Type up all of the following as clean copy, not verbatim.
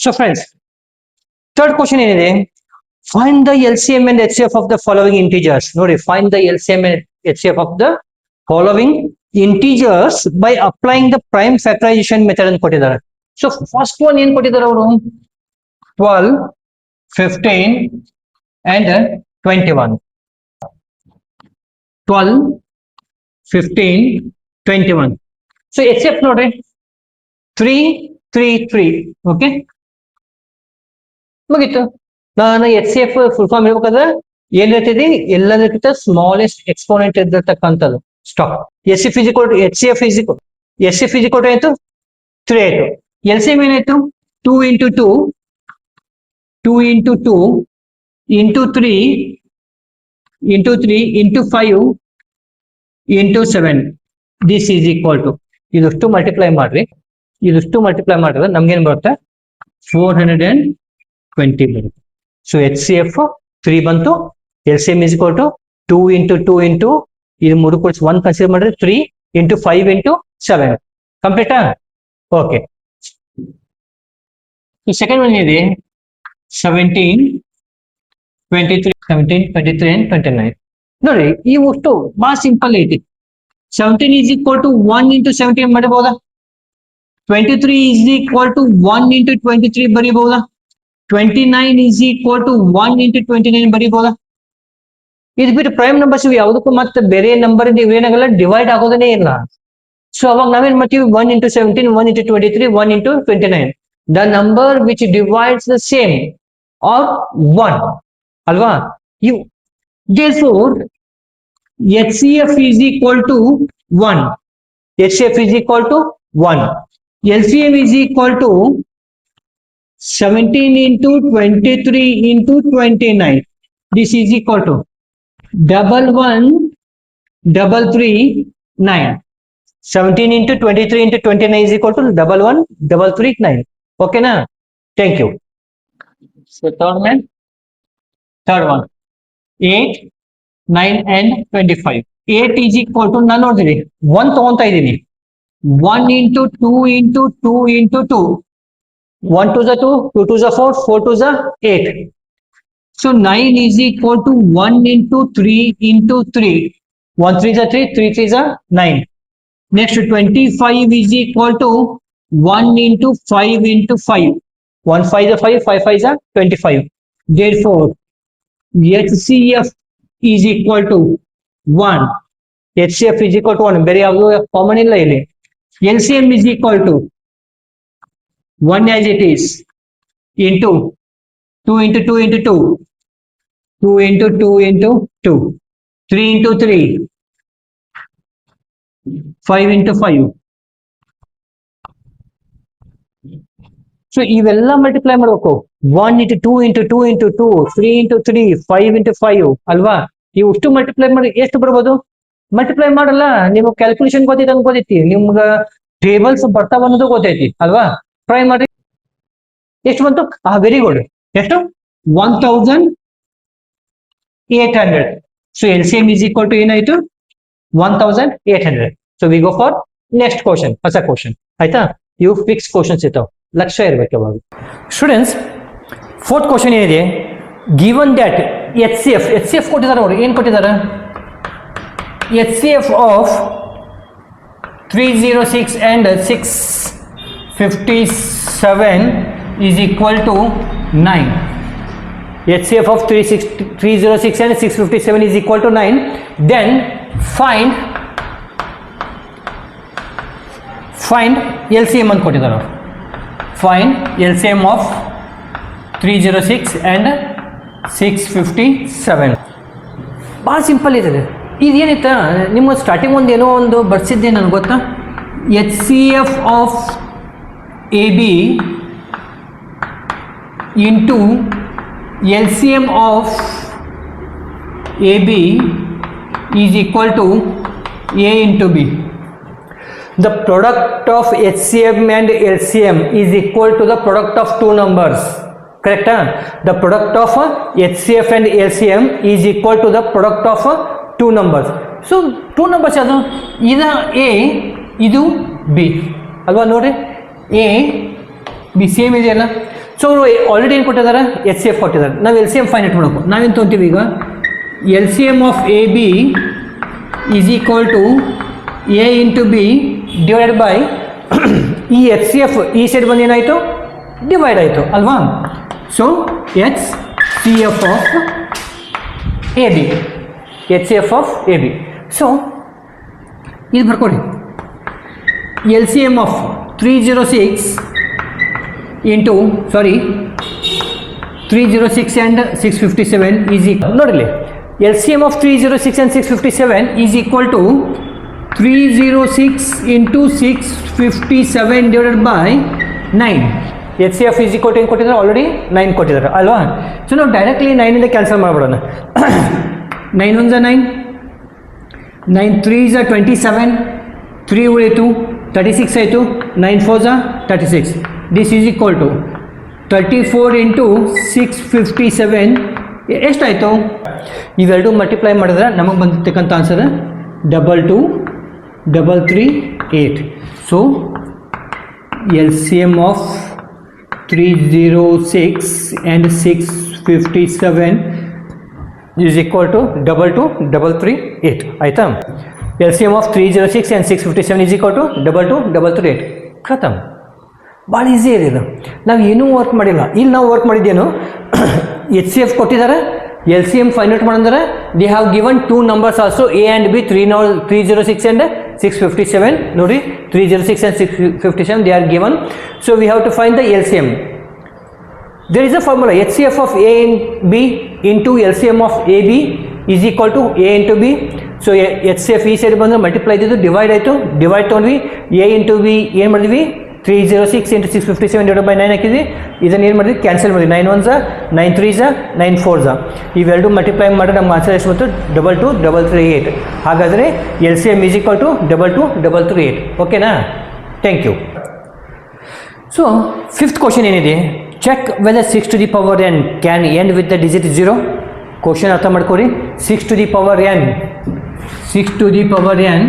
So friends, third question ಏನಿದೆ, find the LCM and HCF of the following integers. ನೋಡಿ, find the LCM and HCF of the following integers by applying the prime factorization method ಅಂತ ಕೊಟ್ಟಿದ್ದಾರೆ. So first one ಏನ್ ಕೊಟ್ಟಿದ್ದಾರೆ ಅವರು, 12, 15 and 21. 12, 15, 21. So HCF ನೋಡ್ರಿ 3, 3, 3. Okay, ಮುಗೀತು. ನಾನು HCF full form ಹೇಳ್ಬೇಕಾದ್ರೆ ಏನ್ ಹೇಳ್ತಿದ್ವಿ, ಎಲ್ಲದಕ್ಕಿಂತ ಸ್ಮಾಲೆಸ್ಟ್ ಎಕ್ಸ್ಪೋನೆಂಟ್ ಇದ್ದಿರ್ತಕ್ಕಂಥದ್ದು ಸ್ಟಾಕ್. HCF ಆಯ್ತು 3 ಆಯ್ತು. LCM ಏನಾಯ್ತು, 2 into 2 into 3 into 3 into 5 into 7. This is equal to, ಇದಷ್ಟು ಮಲ್ಟಿಪ್ಲೈ ಮಾಡಿದ್ರೆ ನಮ್ಗೇನ್ ಬರುತ್ತೆ, 420 ಬರುತ್ತೆ. ಸೊ HCF 3 ಬಂತು, LCM is equal to 2 into 2 into ಇದು 3 ಕೂಡಿಸಿ 1 ಕನ್ಸಿಡರ್ ಮಾಡಿದ್ರೆ 3 into 5 into 7. ಕಂಪ್ಲೀಟಾ? ಓಕೆ. ಸೆಕೆಂಡ್ ಒನ್ ಇದೆ 17, 23 and 29. ನೋಡಿ, ಈ ಒಟ್ಟು ಬಹಳ ಸಿಂಪಲ್ ಐತಿ. 17 is equal to 1 into 17 ಮಾಡಬಹುದಾ? 23 is equal to 1 into 23 ಬರೀಬಹುದಾ? 29 is equal to 1 into 29 ಬರೀಬಹುದಾ? ಇದು ಬಿಟ್ಟು ಪ್ರೈಮ್ ನಂಬರ್ಸ್ ಯಾವುದಕ್ಕೂ ಮತ್ತೆ ಬೇರೆ ನಂಬರ್ ಇಂದ ಇವೇನಾಗಲ್ಲ, ಡಿವೈಡ್ ಆಗೋದನ್ನೇ ಇಲ್ಲ. ಸೊ ಅವಾಗ ನಾವೇನ್ ಮಾಡ್ತೀವಿ, 1 into 17, 1 into 23, 1 into 29. The number which divides the same or 1 ಅಲ್ವಾ? You therefore HCF is equal to 1. HCF is equal to 1. LCM is equal to 17 into 23 into 29. This is equal to 11,339. 17 into 23 into 29 is equal to 11,339. Okay na? Thank you. So third one 8, 9 and 25. 8 is equal to, ನಾನು ನೋಡಿದೀನಿ 1 ತಗೊಂತಾ ಇದ್ದೀನಿ, 1 into 2 into 2 into 2. 1 to the 2, 2 to the 4, 4 to the 8. So 9 is equal to 1 into 3 into 3. 1 3 is a 3, 3 3 is a 9. Next 25 is equal to 1 into 5 into 5. 1 5 is a 5, 5 5 is a 25. Therefore HCF is equal to 1. HCF is equal to 1. ಬೇರೆ ಯಾವುದು common ಇಲ್ಲ ಇಲ್ಲಿ. LCM is equal to 1 as it is into 2 into 2 into 2, 2 into 2 into 2, 3 into 3, 5 into 5. So ಇವೆಲ್ಲ multiply ಮಾಡಬೇಕು. 1 into 2 into 2 into 2, 3 into 3, 5 into 5 ಅಲ್ವಾ? ಇಷ್ಟು multiply ಮಾಡಿ ಎಷ್ಟು ಬರ್ಬೋದು? ಮಲ್ಟಿಪ್ಲೈ ಮಾಡಲ್ಲ, ನಿಮ್ಗೆ ಕ್ಯಾಲ್ಕುಲೇಷನ್ ಗೊತ್ತೈತಿ, ನಿಮ್ಗೆ ಟೇಬಲ್ಸ್ ಬರ್ತಾವ ಅನ್ನೋದು ಗೊತ್ತೈತಿ ಅಲ್ವಾ? ಟ್ರೈ ಮಾಡಿ. ಎಷ್ಟು ಬಂತು? Very good. ಎಷ್ಟು? 1,800. So LCM is equal to ಏನಾಯ್ತು? 1,800. So we go for next question, ಹೊಸ ಕ್ವಶನ್ ಆಯ್ತಾ? ಇವು ಫಿಕ್ಸ್ ಕ್ವಶನ್ಸ್ ಇರ್ತಾವ, ಲಕ್ಷ್ಯ ಇರ್ಬೇಕು ಯಾವಾಗ. ಸ್ಟೂಡೆಂಟ್ಸ್, ಫೋರ್ತ್ ಕ್ವಶನ್ ಏನಿದೆ, ಗಿವನ್ ದಟ್ HCF ಕೊಟ್ಟಿದ್ದಾರೆ ನೋಡಿ, ಏನ್ ಕೊಟ್ಟಿದ್ದಾರೆ? HCF of 306 and 657 is equal to 9. HCF of 306 and 657 is equal to 9. Then find LCM ಅಂತ ಕೊಟ್ಟಿದ್ದಾರೆ. Find LCM of 306 and 657. ಭಾಳ ಸಿಂಪಲ್ ಇದೆ. ಇದೇನಿತ್ತ, ನಿಮ್ಮ ಸ್ಟಾರ್ಟಿಂಗ್ ಒಂದು ಏನೋ ಒಂದು ಬರ್ಸಿದ್ದೆ ನನಗೆ ಗೊತ್ತಾ, HCF of AB into LCM of AB is equal to A into B. The product of HCM and LCM is equal to the product of two numbers. Correct? The product of HCF and LCM is equal to the product of two numbers. So two numbers are either A, idu B. Alva ನೋಡಿ, A B same ಇದೆಯಲ್ಲ. So ಅವರು already ಏನು ಕೊಟ್ಟಿದ್ದಾರೆ, H C F ಕೊಟ್ಟಿದ್ದಾರೆ. ನಾವು L C M find out ಮಾಡಬೇಕು. ನಾವೇನು ತೊಗೊತೀವಿ ಈಗ, L C M of A B is equal to A into B divide by ಈ ಎಚ್ ಸಿ ಎಫ್ ಈ ಸೈಡ್ ಬಂದು ಏನಾಯಿತು, ಡಿವೈಡ್ ಆಯಿತು ಅಲ್ವಾ. So H C F of A B, H C F of A B. So ಇದು ಬರ್ಕೊಡಿ, L C M of 306 into 306 and 657 is equal, ನೋಡಿಲಿ, LCM of 306 and 657 is equal to 306 into 657 divided by 9. HCF is equal to ಏನು ಕೊಟ್ಟಿದ್ದಾರೆ, already 9 ಕೊಟ್ಟಿದ್ದಾರೆ ಅಲ್ವಾ. So ನಾವು directly 9ಇಂದ cancel ಮಾಡಿಬಿಡೋಣ. 9 1 9, 9 3 27, 3 ಉಳಿತು 36 ಆಯಿತು, 9 4 36. This is equal to 34 into 657 ಎಷ್ಟಾಯಿತು, ಇವೆರಡು ಮಲ್ಟಿಪ್ಲೈ ಮಾಡಿದ್ರೆ ನಮಗೆ ಬಂದಿರ್ತಕ್ಕಂಥ answer 223338. So L C M of 306 and 657 is equal to 22338 ಆಯಿತಾ. L C M of 306 and 657 is equal to 22338 ಖತಮ್. ಭಾಳ ಈಸಿ ಇದೆ ಇದು, ನಾವು ಏನೂ ವರ್ಕ್ ಮಾಡಿಲ್ಲ. ಇಲ್ಲಿ ನಾವು ವರ್ಕ್ ಮಾಡಿದ್ದೇನು, ಎಚ್ ಸಿ ಎಫ್ ಕೊಟ್ಟಿದ್ದಾರೆ, L C M find out ಮಾಡಿದ್ರೆ they have given 2 numbers also, a and b. 306 and 657 ನೋಡಿ, 306 and 657 they are given. So we have to find the L C M. There is a formula, H C F of a in b into L C M of A B is equal to A into b. So H C F ಈ side ಬಂದು multiply ಇದ್ದಿದ್ದು divide ಆಯಿತು, divide ತೊಗೊಂಡ್ವಿ, A into B ಏನು ಮಾಡಿದ್ವಿ, 306 into 657 divided by 9 ಹಾಕಿದ್ವಿ. ಇದನ್ನು ಏನು ಮಾಡಿದ್ವಿ, ಕ್ಯಾನ್ಸಲ್ ಮಾಡಿದ್ವಿ. 9 1 9 3 9 4 ಇವೆರಡು ಮಲ್ಟಿಪ್ಲೈ ಮಾಡಿದ್ರೆ ನಮ್ಮ ಆನ್ಸರ್ ಎಷ್ಟು ಬಂತು, 22338. ಹಾಗಾದರೆ L C M is equal to 22338. ಓಕೆನಾ, thank you. So fifth question ಏನಿದೆ, check whether 6 to the power n can end with the digit 0. Question ಅರ್ಥ ಮಾಡ್ಕೊರಿ. 6 to the power n, 6 to the power n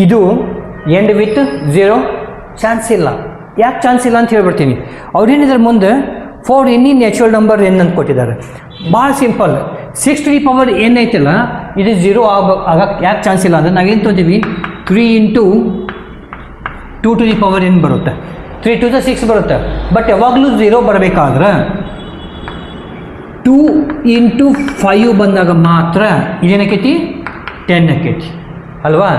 ಇದು end with 0 chance ಇಲ್ಲ. ಯಾಕೆ chance ಇಲ್ಲ ಅಂತ ಹೇಳ್ಬಿಡ್ತೀನಿ. ಅವ್ರೇನಿದ್ದಾರೆ ಮುಂದೆ for any natural number N ಅಂತ ಕೊಟ್ಟಿದ್ದಾರೆ. ಭಾಳ simple. 6 to the power n ಐತಿಲ್ಲ, ಇದು 0 ಆಗಕ್ಕೆ ಯಾಕೆ ಚಾನ್ಸ್ ಇಲ್ಲ ಅಂದರೆ ನಾವೇನು ತೊಗೊತೀವಿ, 3 into 2 to the power n ಬರುತ್ತೆ, 3 to the 6 ಬರುತ್ತೆ. ಬಟ್ ಯಾವಾಗಲೂ 0 ಬರಬೇಕಾದ್ರೆ 2 into 5 ಬಂದಾಗ ಮಾತ್ರ ಇದೇನಕ್ಕೈತಿ, 10 ಆಕೈತಿ ಅಲ್ವಾ.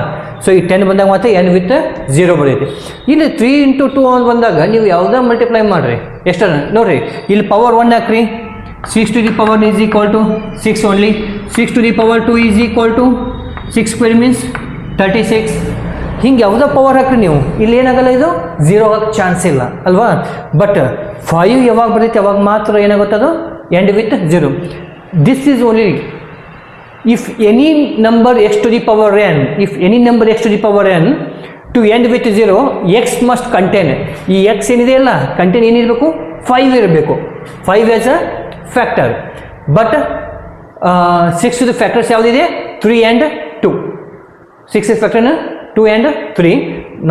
ಸೊ ಈ 10 ಬಂದಾಗ ಮಾತ್ರ ಎನ್ ವಿತ್ 0 ಬರ್ತೈತಿ. ಇಲ್ಲಿ 3 into 2 ಅಂತ ಬಂದಾಗ ನೀವು ಯಾವುದೇ ಮಲ್ಟಿಪ್ಲೈ ಮಾಡಿರಿ ಎಷ್ಟು ನೋಡಿರಿ, ಇಲ್ಲಿ ಪವರ್ 1 ಹಾಕ್ರಿ, 6 to the power is equal to 6 only. 6 to the power 2 is equal to 6 square means 36. ಹಿಂಗೆ ಯಾವುದೋ ಪವರ್ ಹಾಕ್ರಿ ನೀವು, ಇಲ್ಲಿ ಏನಾಗಲ್ಲ, ಇದು 0 ಆಗಕ್ಕೆ ಚಾನ್ಸ್ ಇಲ್ಲ ಅಲ್ವಾ. ಬಟ್ 5 ಯಾವಾಗ ಬರ್ತೈತೆ ಅವಾಗ ಮಾತ್ರ ಏನಾಗುತ್ತೆ, ಅದು end with 0. This is only if any number x to the power n, if any number x to the power n to end with 0, x must contain, ಈ x ಏನಿದೆ ಅಲ್ಲ ಕಂಟೈನ್ ಏನಿರಬೇಕು, 5 ಇರಬೇಕು, 5 as a factor. But 6 the factors ಯಾವುದಿದೆ, 3 and 2. 6 is factor 2 and 3,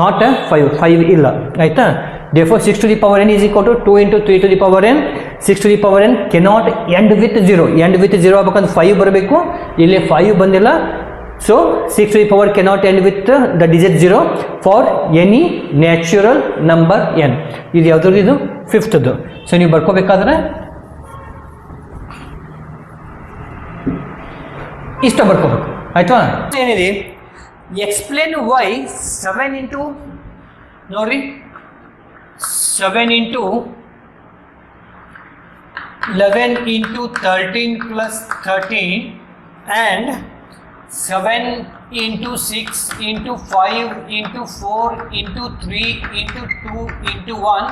not 5 ಇಲ್ಲ ಆಯಿತಾ. Therefore 6 to the power n is equal to 2 into 3 to the power n. 6 to the power n cannot end with 0. end with 0 ಆಗಬೇಕಂದ್ರೆ 5 ಬರಬೇಕು, ಇಲ್ಲಿ 5 ಬಂದಿಲ್ಲ. So 6 to the power cannot end with the digit 0 for any natural number n. ಇದು ಯಾವ್ದು, ಇದು ಫಿಫ್ತ್ದು. So ನೀವು ಬರ್ಕೋಬೇಕಾದ್ರೆ ಇಷ್ಟ ಬರ್ಕೋಬೇಕು ಆಯ್ತಾ. ಏನಿದೆ, ಎಕ್ಸ್ಪ್ಲೇನ್ ವೈ 7 into ನೋಡ್ರಿ 7 into 11 into 13 plus 13 and 7 into 6 into 5 into 4 into 3 into 2 into 1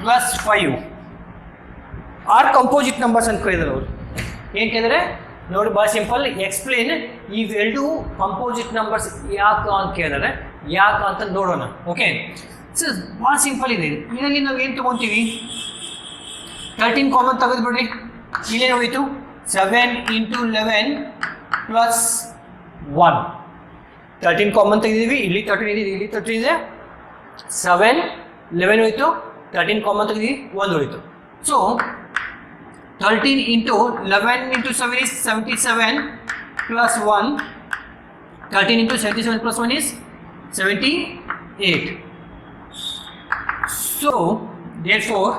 plus 5 are composite numbers ಅಂತ ಕೇಳಿದ್ರು ಅವರು. ಏನು ಕೇಳಿದ್ರೆ ನೋಡಿ, ಭಾಳ ಸಿಂಪಲ್. ಎಕ್ಸ್ಪ್ಲೇನ್ ಇವೆರಡು ಕಂಪೋಸಿಟ್ ನಂಬರ್ಸ್ ಯಾಕೆ ಅಂತ ಕೇಳಿದ್ರೆ ಯಾಕೆ ಅಂತ ನೋಡೋಣ. ಓಕೆ, ಸೊ ಭಾಳ ಸಿಂಪಲ್ ಇದೆ. ಇದರಲ್ಲಿ ನಾವು ಏನು ತೊಗೊತೀವಿ, 13 ಕಾಮನ್ ತೆಗೆದುಬಿಡ್ರಿ, ಇಲ್ಲೇನು ಹೋಯಿತು, 7 into 11 ಪ್ಲಸ್ 1. 13 ಕಾಮನ್ ತೆಗೆದಿದ್ದೀವಿ, ಇಲ್ಲಿ 13 ಇದೆ, ಇಲ್ಲಿ 13 ಇದೆ, 7 11 ಹೋಯಿತು, 13 ಕಾಮನ್ ತೆಗೆದು 1 ಉಳಿತು. So 13 into 11 into 7 is 77 plus 1. 13 into 77 plus 1 is 78. So therefore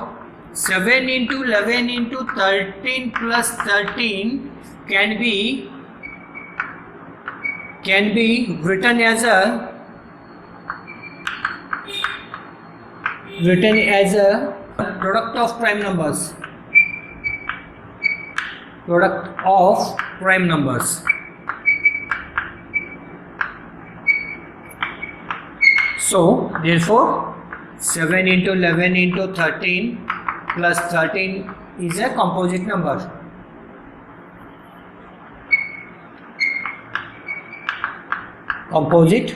7 into 11 into 13 plus 13 can be written as a product of prime numbers. Product of prime numbers. So therefore 7 into 11 into 13 plus 13 is a composite number. Composite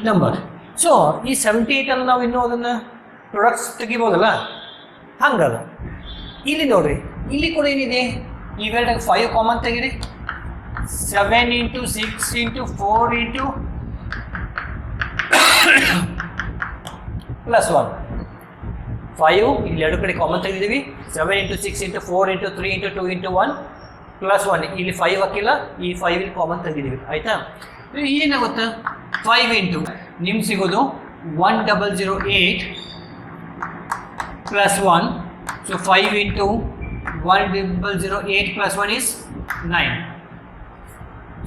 number. So ಈ 78 ಅನ್ನು ನಾವು ಇನ್ನೂ ಅದನ್ನು products ತೆಗಿಬೋದಲ್ಲ, ಹಂಗಲ್ಲ. ಇಲ್ಲಿ ನೋಡ್ರಿ, ಇಲ್ಲಿ ಕೂಡ ಏನಿದೆ, ಇವೆರಡು 5 ಕಾಮನ್ ತೆಗಿರಿ. 7 into 6 into 4 into plus 1. 5 ಇಲ್ಲಿ ಎರಡು ಕಡೆ common ತೆಗೆದಿದ್ದೀವಿ. 7 into 6 into 4 into 3 into 2 into 1 plus 1. ಇಲ್ಲಿ 5 ಹಾಕಿಲ್ಲ, ಈ 5 ಇಲ್ಲಿ ಕಾಮನ್ ತೆಗೆದಿದ್ದೀವಿ. ಆಯ್ತಾ? ಏನಾಗುತ್ತೆ? 5 into ನಿಮ್ಗೆ ಸಿಗೋದು 1008 plus 1. So 5 into 1008 plus 1 is 9.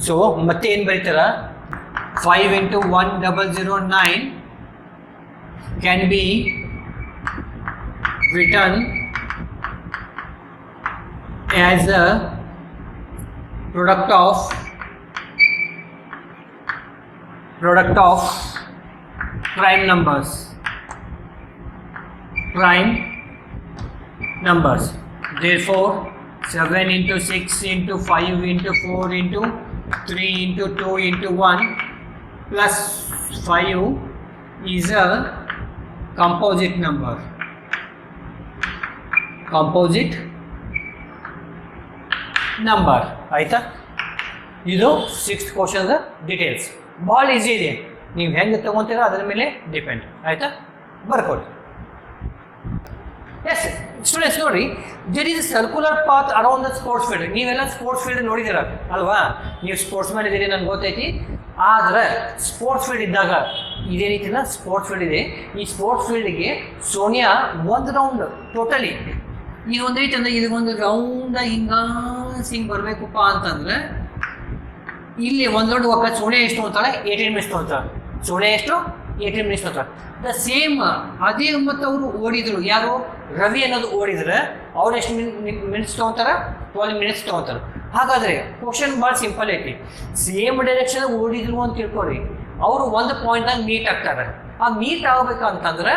So ಮತ್ತೆ ಏನು ಬರೀತಾರ? 5 into 1009 can be written as a product of prime numbers. Therefore 7 into 6 into 5 into 4 into 3 into 2 into 1 plus 5 is a composite number. ಆಯ್ತಾ? ಇದು 6th ಕ್ವಶನ್ ಡೀಟೇಲ್ಸ್. ಭಾಳ easy ಇದೆ, ನೀವು ಹೆಂಗೆ ತಗೊಂತೀರ ಅದರ ಮೇಲೆ ಡಿಪೆಂಡ್. ಆಯ್ತಾ? ಬರ್ಕೊಡಿ. ಎಸ್ ಸ್ಟೂಡೆಂಟ್ಸ್, ನೋಡಿ, there is circular path around the sports field. ನೀವೆಲ್ಲ ಸ್ಪೋರ್ಟ್ಸ್ ಫೀಲ್ಡ್ ನೋಡಿದ್ದೀರ ಅಲ್ವಾ? ನೀವು ಸ್ಪೋರ್ಟ್ಸ್ ಮ್ಯಾನ್ ಇದ್ದೀರಿ, ನನಗೆ ಗೊತ್ತೈತಿ. ಆದರೆ ಸ್ಪೋರ್ಟ್ಸ್ ಫೀಲ್ಡ್ ಇದ್ದಾಗ ಇದೇನೈತಿಲ್ಲ, ಸ್ಪೋರ್ಟ್ಸ್ ಫೀಲ್ಡ್ ಇದೆ. ಈ ಸ್ಪೋರ್ಟ್ಸ್ ಫೀಲ್ಡ್ಗೆ ಸೋನಿಯಾ ಒಂದು ರೌಂಡ್ ಟೋಟಲಿ ಈಗ ಒಂದೈತೆ ಅಂದರೆ ಇದಕ್ಕೊಂದು ರೌಂಡ ಹಿಂಗೆ ಬರಬೇಕಪ್ಪ ಅಂತಂದರೆ ಇಲ್ಲಿ ಒಂದು ರೌಂಡ್ ಹೋಗಕ್ಕೆ ಸೋನಿಯಾ ಎಷ್ಟು ಅಂತಾಳೆ? 18 ಮಿನಿಟ್ಸ್ ತೊಗೊಳ್ತಾಳೆ. ಸೋನಿಯಾ ಎಷ್ಟು? 18 ಮಿನಿಟ್ಸ್ ತೊಗೊಳ್ತಾಳೆ. ದ ಸೇಮ್ ಅದೇ ಮತ್ತು ಅವರು ಓಡಿದ್ರು, ಯಾರು? ರವಿ ಅನ್ನೋದು ಓಡಿದ್ರೆ ಅವ್ರು ಎಷ್ಟು ಮಿನಿಟ್ಸ್ ತೊಗೊತಾರೆ? 12 ಮಿನಿಟ್ಸ್ ತೊಗೊತಾರೆ. ಹಾಗಾದರೆ ಕ್ವಶನ್ ಭಾಳ ಸಿಂಪಲ್ ಐತಿ. ಸೇಮ್ ಡೈರೆಕ್ಷನ್ ಓಡಿದ್ರು ಅಂತ ತಿಳ್ಕೊರಿ, ಅವರು ಒಂದು ಪಾಯಿಂಟ್ನಾಗ ಮೀಟ್ ಆಗ್ತಾರೆ. ಆ ಮೀಟ್ ಆಗ್ಬೇಕಂತಂದ್ರೆ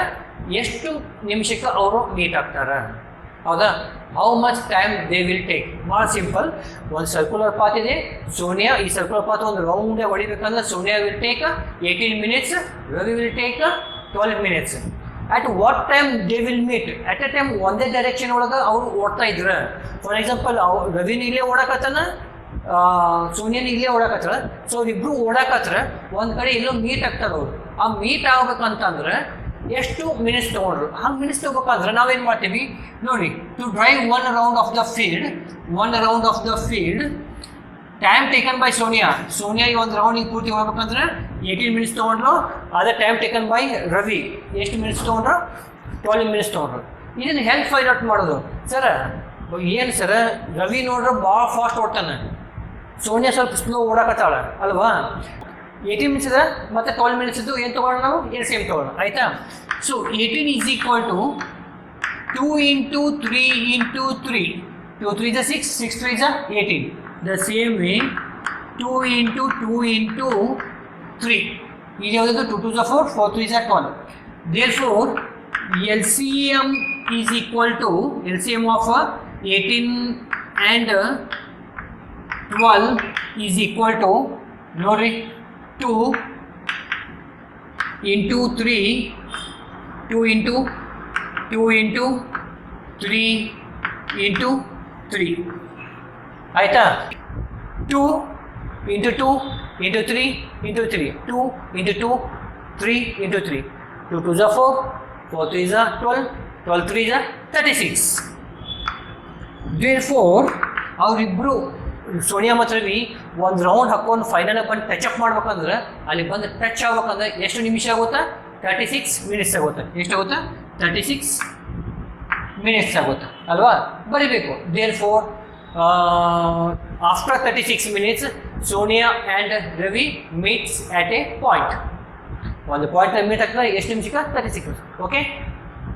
ಎಷ್ಟು ನಿಮಿಷಕ್ಕೆ ಅವರು ಮೀಟ್ ಆಗ್ತಾರೆ? ಹೌದಾ? How much time they will take? ಭಾಳ ಸಿಂಪಲ್. ಒಂದು ಸರ್ಕ್ಯುಲರ್ ಪಾತ್ ಇದೆ, ಸೋನಿಯಾ ಈ ಸರ್ಕ್ಯುಲರ್ ಪಾತ್ ಒಂದು ರೌಂಡೇ ಹೊಡಿಬೇಕಂದ್ರೆ Sonia will take 18 minutes, Ravi will take 12 minutes. At what time they will meet? At a time ಒಂದೇ ಡೈರೆಕ್ಷನ್ ಒಳಗೆ ಅವರು ಓಡ್ತಾ ಇದ್ರು. ಫಾರ್ ಎಕ್ಸಾಂಪಲ್, ರವಿನ ಇಲ್ಲೇ ಓಡಾಕತ್ತಾನ, ಸೋನಿಯಾನ ಇಲ್ಲೇ ಓಡಾಕತ್ತಾರ. ಸೊ ಅವ್ರಿಬ್ರು ಓಡಾಕತ್ರ ಒಂದು ಕಡೆ ಎಲ್ಲೋ ಮೀಟ್ ಆಗ್ತಾರೆ ಅವರು. ಆ ಮೀಟ್ ಆಗ್ಬೇಕಂತಂದ್ರೆ ಎಷ್ಟು ಮಿನಿಟ್ಸ್ ತೊಗೊಂಡ್ರು? ಹಂಗೆ ಮಿನಿಟ್ಸ್ ತೊಗೋಬೇಕಾದ್ರೆ ನಾವೇನು ಮಾಡ್ತೀವಿ ನೋಡಿ, to drive one round of the field time taken by Sonia ಈ ಒಂದು ರೌಂಡಿಗೆ ಪೂರ್ತಿ ಹೋಗ್ಬೇಕಂದ್ರೆ 18 ಮಿನಿಟ್ಸ್ ತೊಗೊಂಡ್ರು. ಅದೇ ಟೈಮ್ ಟೇಕನ್ ಬೈ ರವಿ ಎಷ್ಟು ಮಿನಿಟ್ಸ್ ತೊಗೊಂಡ್ರು? 12 ಮಿನಿಟ್ಸ್ ತೊಗೊಂಡ್ರು. ಇದನ್ನು ಹೆಲ್ಪ್ ಫೈಂಡ್ ಔಟ್ ಮಾಡೋದು? ಸರ್ ಏನು ಸರ್, ರವಿ ನೋಡ್ರೆ ಭಾಳ ಫಾಸ್ಟ್ ಓಡ್ತಾನೆ, ಸೋನಿಯಾ ಸ್ವಲ್ಪ ಸ್ಲೋ ಓಡಾಕತ್ತಾಳ ಅಲ್ವಾ? 18 ಮಿನಿಟ್ಸ್ ಇದೆ ಮತ್ತು 12 ಮಿನಿಟ್ಸ್ ಇದ್ದು ಏನು ತೊಗೊಳ್ಳೋಣ ನಾವು? ಏನು ಸೇಮ್ ತೊಗೊಳ್ಳೋಣ. ಆಯಿತಾ? So 18 is equal to 2 into 3 into 3. 2 3 is 6, 6 3 is 18. The same way 2 into 2 into 3. This is 2 2 is 4, 4 3 is 12. Therefore, LCM is equal to LCM of 18 and 12 is equal to 2 into 3, 2 into 3 into 3. ಆಯ್ತಾ? 2 into 2 into 3 into 3. 2 into 2, 3 into 3. 2 2 is 4, 4 3s are 12, 12 3s are 36. Therefore, ಅವರಿಬ್ರು ಸೋನಿಯಾ ಮತ್ತು ರವಿ ಒಂದು round ಹಾಕೊಂಡು final ಬಂದು touch up ಮಾಡ್ಬೇಕಂದ್ರೆ ಅಲ್ಲಿ ಬಂದು touch ಆಗ್ಬೇಕಂದ್ರೆ ಎಷ್ಟು ನಿಮಿಷ ಆಗುತ್ತಾ? 36 ಮಿನಿಟ್ಸ್ ಆಗುತ್ತೆ. ಎಷ್ಟಾಗುತ್ತಾ? 36 ಮಿನಿಟ್ಸ್ ಆಗುತ್ತೆ ಅಲ್ವಾ? ಬರಿಬೇಕು. Therefore, after 36 minutes, Sonia and Ravi meets at a point. ಒಂದು ಪಾಯಿಂಟ್ ಮೀಟ್ ಆಗ್ತದೆ ಎಷ್ಟು ನಿಮಿಷಕ್ಕೆ? 36. Okay,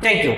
thank you.